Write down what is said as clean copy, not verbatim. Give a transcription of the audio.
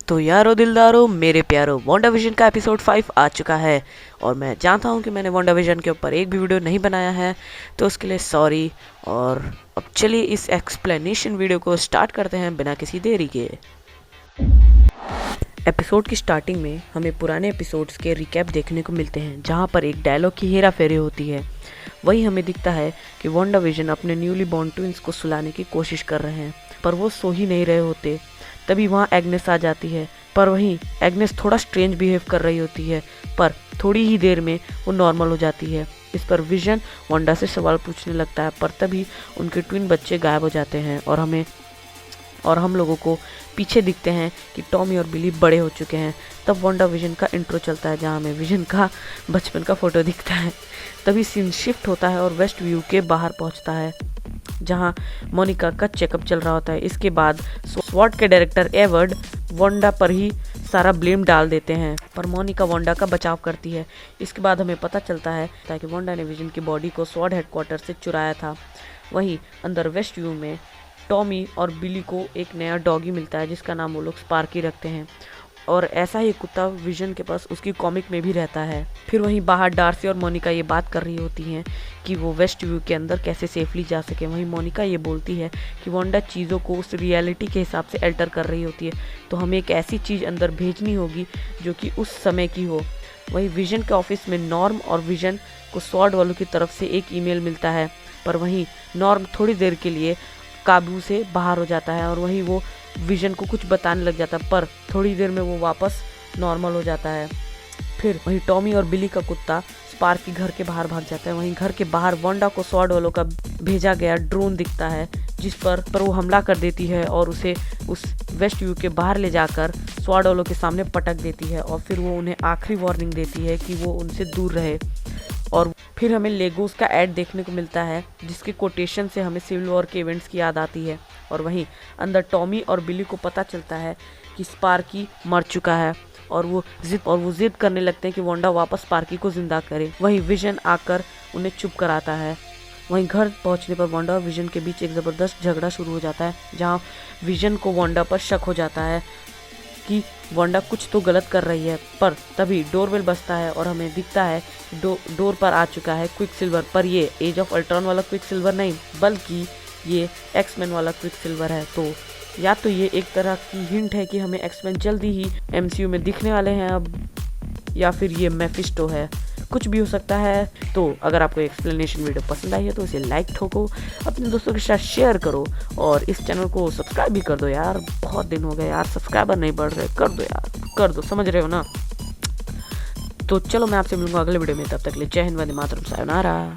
तो यारो दिलदारो मेरे प्यारो वांडाविजन का एपिसोड 5 आ चुका है और मैं जानता हूँ कि मैंने वांडाविजन के ऊपर एक भी वीडियो नहीं बनाया है, तो उसके लिए सॉरी। और अब चलिए इस एक्सप्लेनेशन वीडियो को स्टार्ट करते हैं बिना किसी देरी के। एपिसोड की स्टार्टिंग में हमें पुराने एपिसोड्स के रिकैप देखने को मिलते हैं, जहाँ पर एक डायलॉग की हेरा फेरी होती है। वही हमें दिखता है कि वांडाविजन अपने न्यूली बॉर्न ट्विंस को सुलाने की कोशिश कर रहे हैं, पर वो सो ही नहीं रहे होते। तभी वहाँ एग्नेस आ जाती है, पर वहीं एग्नेस थोड़ा स्ट्रेंज बिहेव कर रही होती है, पर थोड़ी ही देर में वो नॉर्मल हो जाती है। इस पर विजन वांडा से सवाल पूछने लगता है, पर तभी उनके ट्विन बच्चे गायब हो जाते हैं और हम लोगों को पीछे दिखते हैं कि टॉमी और बिली बड़े हो चुके हैं। तब वांडा विजन का इंट्रो चलता है, जहाँ हमें विजन का बचपन का फोटो दिखता है। तभी सीन शिफ्ट होता है और वेस्ट व्यू के बाहर पहुंचता है, जहां मोनिका का चेकअप चल रहा होता है। इसके बाद स्वॉट के डायरेक्टर एवर्ड वांडा पर ही सारा ब्लेम डाल देते हैं, पर मोनिका वांडा का बचाव करती है। इसके बाद हमें पता चलता है कि वांडा ने विजन की बॉडी को स्वॉर्ड हेडक्वार्टर से चुराया था। वहीं अंदर वेस्ट व्यू में टॉमी और बिली को एक नया डॉगी मिलता है, जिसका नाम वो लोग स्पार्की रखते हैं, और ऐसा ही कुत्ता विजन के पास उसकी कॉमिक में भी रहता है। फिर वहीं बाहर डार्सी और मोनिका ये बात कर रही होती हैं कि वो वेस्ट व्यू के अंदर कैसे सेफली जा सके। वहीं मोनिका ये बोलती है कि वांडा चीज़ों को उस रियलिटी के हिसाब से अल्टर कर रही होती है, तो हमें एक ऐसी चीज़ अंदर भेजनी होगी जो कि उस समय की हो। वहीं विजन के ऑफिस में नॉर्म और विजन को स्वॉर्ड वालों की तरफ से एक ईमेल मिलता है, पर वहीं नॉर्म थोड़ी देर के लिए काबू से बाहर हो जाता है और वहीं वो विजन को कुछ बताने लग जाता है, पर थोड़ी देर में वो वापस नॉर्मल हो जाता है। फिर वहीं टॉमी और बिली का कुत्ता स्पार्क की घर के बाहर भाग जाता है। वहीं घर के बाहर वांडा को स्वॉर्ड वालों का भेजा गया ड्रोन दिखता है, जिस पर वो हमला कर देती है और उसे उस वेस्ट व्यू के बाहर ले जाकर स्वॉर्ड वालों के सामने पटक देती है, और फिर वो उन्हें आखिरी वार्निंग देती है कि वो उनसे दूर रहे। और फिर हमें लेगोस का ऐड देखने को मिलता है, जिसके कोटेशन से हमें सिविल वॉर के इवेंट्स की याद आती है। और वहीं अंदर टॉमी और बिली को पता चलता है कि स्पार्की मर चुका है, और वो जिद करने लगते हैं कि वांडा वापस स्पार्की को जिंदा करे। वहीं विजन आकर उन्हें चुप कराता है। वहीं घर पहुंचने पर वांडा और विजन के बीच एक ज़बरदस्त झगड़ा शुरू हो जाता है, जहां विजन को वांडा पर शक हो जाता है कि वांडा कुछ तो गलत कर रही है। पर तभी डोरबेल बजता है और हमें दिखता है डोर पर आ चुका है क्विक सिल्वर, पर ये एज ऑफ अल्ट्रॉन वाला क्विक सिल्वर नहीं, बल्कि ये एक्समैन वाला क्विक सिल्वर है। तो या तो ये एक तरह की हिंट है कि हमें एक्समैन जल्दी ही एमसीयू में दिखने वाले हैं अब, या फिर ये मेफिस्टो है, कुछ भी हो सकता है। तो अगर आपको एक्सप्लेनेशन वीडियो पसंद आई है तो इसे लाइक ठोको, अपने दोस्तों के साथ शेयर करो, और इस चैनल को सब्सक्राइब भी कर दो यार। बहुत दिन हो गए यार, सब्सक्राइबर नहीं बढ़ रहे, कर दो यार, कर दो, समझ रहे हो ना। तो चलो मैं आपसे मिलूंगा अगले वीडियो में, तब तक के लिए जय हिंद, वंदे मातरम, सायोनारा।